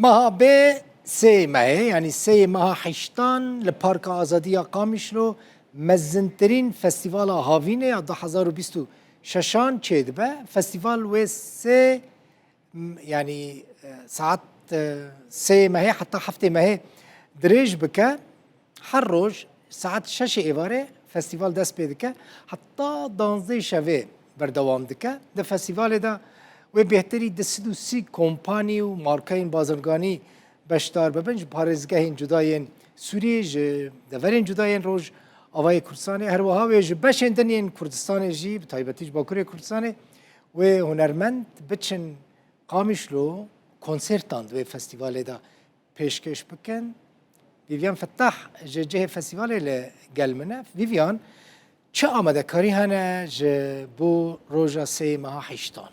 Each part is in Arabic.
ماها بي سي ماهي يعني سي ماها حشتان لپارک آزادی قامیشلو مزنترین فستیوال هاوینه یا 2026 چید به فستیوال و سه يعني ساعات سي ماهي حتى هفته ماهي دريج بك حروج ساعات شاشة إيفاري فستیوال دست بيدك حتى دانزي شوي بردوام دك ده فستیوال ده و بهتری دستو سی کمپانی و مارکاین بازرگانی بشدار ببنج پارزگاهین جداین سوریه ج دورین جداین روز آوای کردستان هر وها و ج بشن دنین کردستان جی بتایبتیج باکوری کردستان و هنرمند بچن قامشلو کنسرتاند و فستیوال دا پیشکش بکن ویویان فتح جه فستیوال لگلمنه ویویان چه آمده کاری هنه ج بو روزا سی ماه حشتان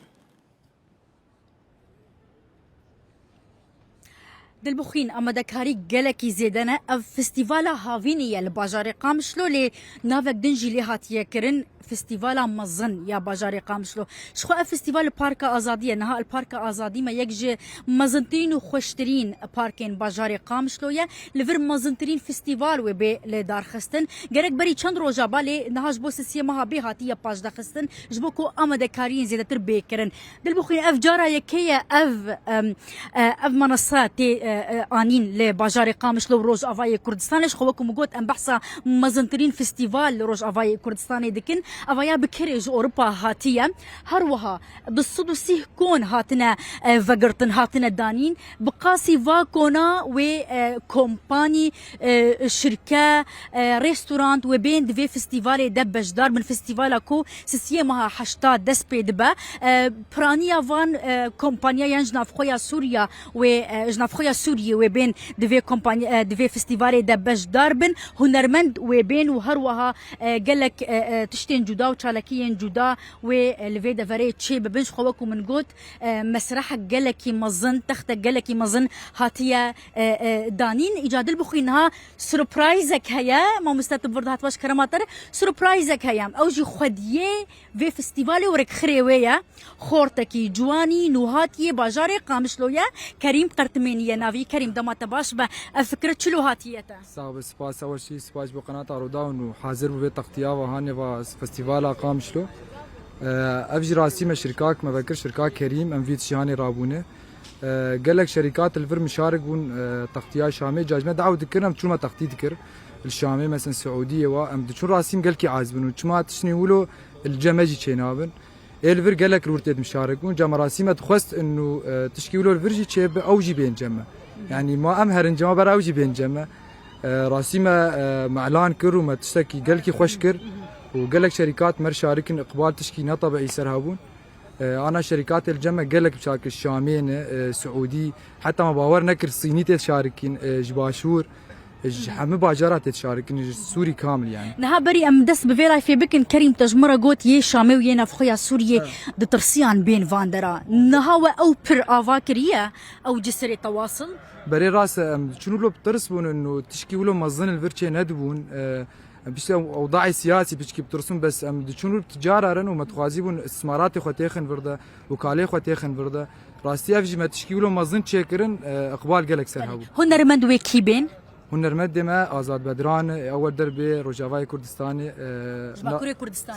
دلبخين اما دكاري جلكي زيدنا اف فستيفال هافينيا الباجاري قامشلو لي نافك دنجي لي هاتيه كرن فستيفال مزن يا باجاري قامشلو شخو اف فستيفال بارك ازاديه نها البارك ازادي ما يكجي مزنتين وخشترين باركين باجاري قامشلو يا لفر مزنترين فستيفال وبي لدار خستن جرك بري چند روجا بالي نهاج بو سيما بي هاتيه باج دخستن جبوكو اما دكارين زيدتر بكرن دلبخين اف جارا يكيه اف منصات آنين لباجاري قامشلو روج افاي كردستان خواكم قوت ام بحثا مزنترين فستيفال روج افاي كردستان دكن افايا بكريج اوروبا هاتيه هروها بالصدو سيه كون هاتنا فقرتن هاتنا دانين بقاسي فاكونا و كومباني شركه ريستورانت وبين دفي فستيفال دبش دار من فستيفال كو سيسيمها حشتات دسبي دبا برانيا فان كومبانيا ينجناف خويا سوريا و جناف خويا سوريا وبين دفي كومباني دفي فستيفال دبش داربن هنرمند وبين وهروها قالك تشتين جدا وشالكيين جدا ولفي دفري تشي ببنش خواكم من قوت مسرح قالكي مزن تخت قالكي مزن هاتيا دانين ايجاد البخينها سربرايزك هيا ما مستتب برضه هاتواش كراماتر سربرايزك هيا اوجي خديه في فستيفال ورك خريويا خورتكي جواني نوهاتي باجاري قامشلويا كريم قرطمينيه نافي كريم دمات باش فكرة شلو هاتيته صعب سباس اول شيء سباس بقناه روداون وحاضر ببيت تغطيه وهاني فستيفال قامشلو افجي راسي ما شركاك ما بكر شركاك كريم ام فيت شيهاني رابونه قال لك شركات الفر مشارك بون تغطيه شامي جاجنا دعوه ذكرنا شو ما تغطيه ذكر الشامي مثلا السعوديه وام شو راسيم قال كي عازبن وشما تشني ولو الجماجي تشينابن الفر قال لك رورتيد مشاركون جا مراسيمه تخست انه تشكي ولو الفرجي تشيب اوجي بين جمه يعني ما امهر جما برا اوجي بين جمه راسيمه معلان كر وما تشتكي قال كي خوش كر وقال لك شركات مر شاركن اقبال تشكي نطبع يسرهابون انا شركات الجمع قال لك بشارك الشامين سعودي حتى ما باور نكر صيني تشاركين جباشور حمي باجرات تشاركين سوري كامل يعني نها بري ام دس بفيلا في بكن كريم تجمره قوت يه شامي وينا فخويا سوريا دترسيان بين فاندرا نها او بر افاكريه او جسري تواصل بري راس شنو لو بترسبون انه تشكي ولو مظن الفيرتشي ندبون بس اوضاع سياسي بشكي بترسم بس ام شنو بتجاره رن وما تخازيبون استثمارات خوتيخن برده وكاله خوتيخن برده راستي افجي ما تشكي ولو مظن تشكرن اقبال قالك سرهابو هنرمند ويكيبين هنرمند ما ازاد بدران اول دربي روجافاي كردستاني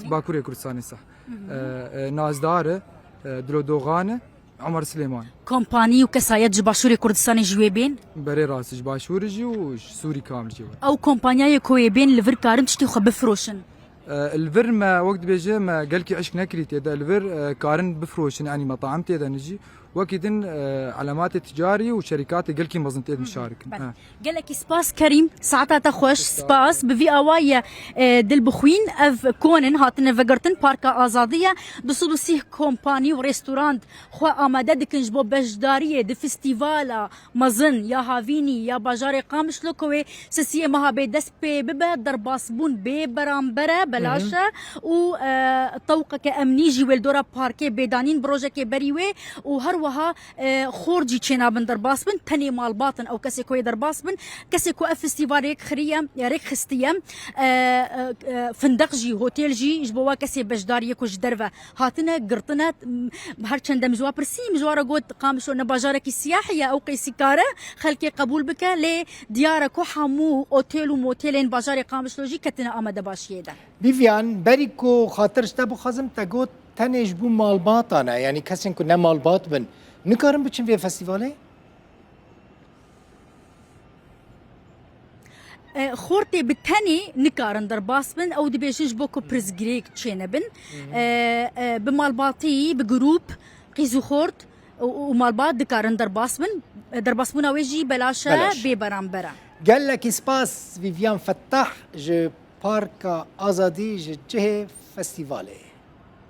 باكوري كردستاني صح نازدار دلو دوغانه عمر سليمان كومباني وكسايات جباشوري كردستاني جويبين بري راس جباشوري جي وسوري كامل جي او كومبانيا كويبين لفر كارم تشتي خب بفروشن الفر ما وقت بيجي ما قال كي عشق نكري تيدا الفر كارن بفروشن يعني مطاعم تيدا نجي وكيدن علامات تجاري وشركات قال كي مزنتيد مشارك قال لك سباس كريم ساعتها تخوش سباس بفي اوايا دل بخوين اف كونن هاتن فقرتن باركا ازاديه دسودسي كومباني وريستورانت خو اماده دكنج بو بجداريه دي فيستيفالا مزن يا هافيني يا باجاري قامش لوكوي سسيه ما بدس بي ببا درباسبون بي برامبره بلاشا و طوقك امنيجي والدورا باركي بيدانين بروجه كي بريوي وهر هروها خورجي تشينا بن درباس بن تاني مال باطن او كسي كوي درباس بن كسي كو فستيفال ريك خريه ريك خستيام فندق جي هوتيل جي جبوا كسي بجدار يكو جدرفه هاتنا قرطنا بهر چند مزوا برسي مزوارا قوت قامشو نباجارك السياحيه او قيسي كاره خلكي قبول بك ل ديارك وحمو اوتيل وموتيلين باجاري قامشلوجي كتنا امده باشيدا بیویان بری کو خاطرش تبو خازم تگو تنش بو مالبات آنه یعنی کسی که نه مالبات بن نکارم بچن وی فستیواله؟ خورتي بالتاني نكارن درباس بن او دبيشش بوكو برز جريك تشينا بن بمالباطي بجروب قيزو خورت ومالبات دكارن درباس بن ويجي بلاشا ببرامبرا قال لك اسباس فيفيان فتح جو بارك آزادي جو جه فستیواله